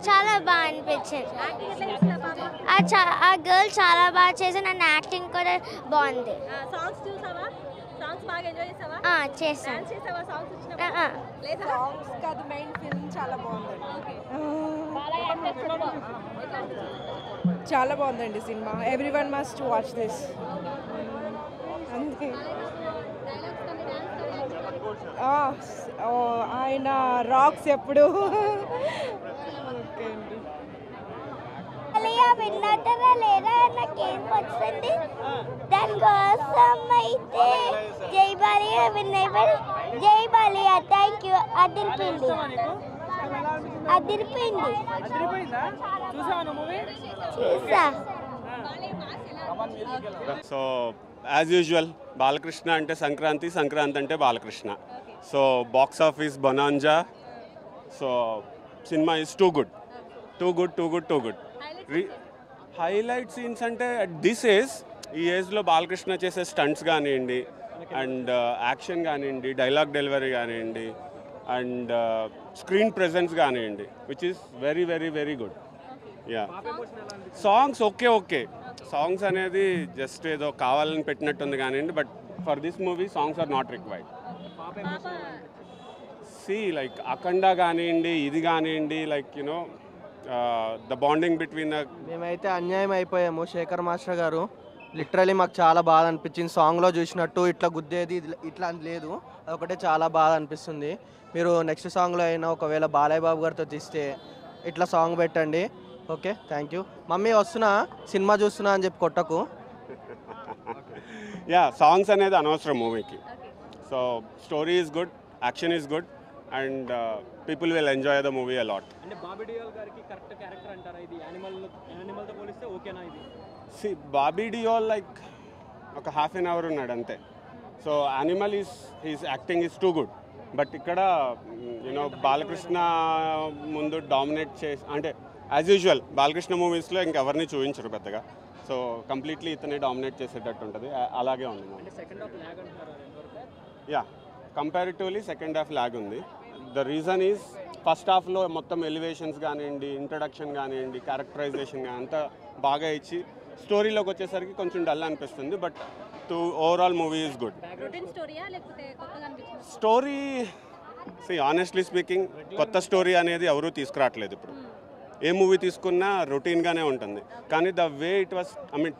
చాలా బాగా అనిపించింది. ఆ గర్ల్ చాలా బాగా చేసి నన్ను యాక్టింగ్ కూడా బాగుంది. చేశాను. చాలా బాగుందండి cinema. Everyone must watch this. అంతే. ఆయన రాక్స్ ఎప్పుడు. ఓకే అండి. విన్నట్టరా లేదా నాకేం వచ్చింది దానికోసం అయితే జై బాలియా విన్నైపోయి జై బాలియా. Thank you. అదిరిపోయింది. చూసా. సో యాజ్ యూజువల్ బాలకృష్ణ అంటే సంక్రాంతి, సంక్రాంతి అంటే Balakrishna. So box office bonanza. So cinema is too good. Highlight scenes అంటే అట్ దిస్ ఏజ్, ఈ ఏజ్లో బాలకృష్ణ చేసే స్టంట్స్ కానివ్వండి, అండ్ యాక్షన్ కానివ్వండి, డైలాగ్ డెలివరీ కానివ్వండి, అండ్ స్క్రీన్ ప్రెజెన్స్ కానివ్వండి, which is very very very good. Yeah, songs okay. Songs అనేది just ఏదో కావాలని పెట్టినట్టుంది కానివ్వండి, but for this movie songs are not required. Like Akhanda కానివ్వండి, ఇది కానివ్వండి, like you know the bonding between. మేమైతే అన్యాయం అయిపోయాము. శేఖర్ మాస్టర్ గారు లిటరలీ మాకు చాలా బాధ అనిపించింది. సాంగ్లో చూసినట్టు ఇట్లా గుద్దేది ఇట్లా లేదు, అదొకటే చాలా బాధ అనిపిస్తుంది. మీరు నెక్స్ట్ సాంగ్లో అయినా ఒకవేళ బాలయ్య బాబు గారితో తీస్తే ఇట్లా సాంగ్ పెట్టండి. Okay, thank you. మమ్మీ వస్తున్నా, సినిమా చూస్తున్నా అని చెప్పి కొట్టకు. యా, సాంగ్స్ అనేది అనవసరం మూవీకి. So story is good, action is good, and people will enjoy the movie a lot. అంటే బాబీ డియోల్ గారికి కరెక్ట్ క్యారెక్టర్ అంటారా ఇది? యానిమల్తో పోలిస్తే ఓకేనా ఇది? బాబీ డియోల్ లైక్ ఒక హాఫ్ అన్ అవర్ ఉన్నాడు అంతే. So animal he's acting is too good. But ఇక్కడ యూనో బాలకృష్ణ ముందు డామినేట్ చేసి, అంటే యాజ్ యూజువల్ బాలకృష్ణ మూవీస్లో ఇంకెవరిని చూపించరు పెద్దగా. సో కంప్లీట్లీ ఇతనే డామినేట్ చేసేటట్టు ఉంటుంది. అలాగే ఉంది. Yeah, comparatively second half lag ఉంది. ద రీజన్ ఈజ్ ఫస్ట్ హాఫ్లో మొత్తం ఎలివేషన్స్ కానివ్వండి, ఇంట్రడక్షన్ కానివ్వండి, క్యారెక్టరైజేషన్ కానీ అంతా బాగా ఇచ్చి స్టోరీలోకి వచ్చేసరికి కొంచెం డల్ అనిపిస్తుంది. But overall movie is good. Story honestly speaking కొత్త స్టోరీ అనేది ఎవరూ తీసుకురావట్లేదు. ఇప్పుడు ఏ మూవీ తీసుకున్నా రొటీన్గానే ఉంటుంది. కానీ the way it was,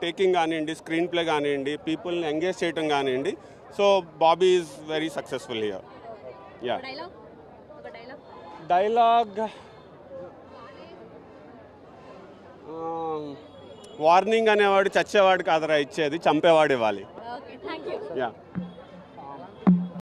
taking కానివ్వండి, స్క్రీన్ ప్లే కానివ్వండి, పీపుల్ని ఎంగేజ్ చేయడం కానివ్వండి, so Bobby is very successful here. Yeah, dialogue warning అనేవాడు చచ్చేవాడు కాదరా ఇచ్చేది, చంపేవాడు ఇవ్వాలి. యా.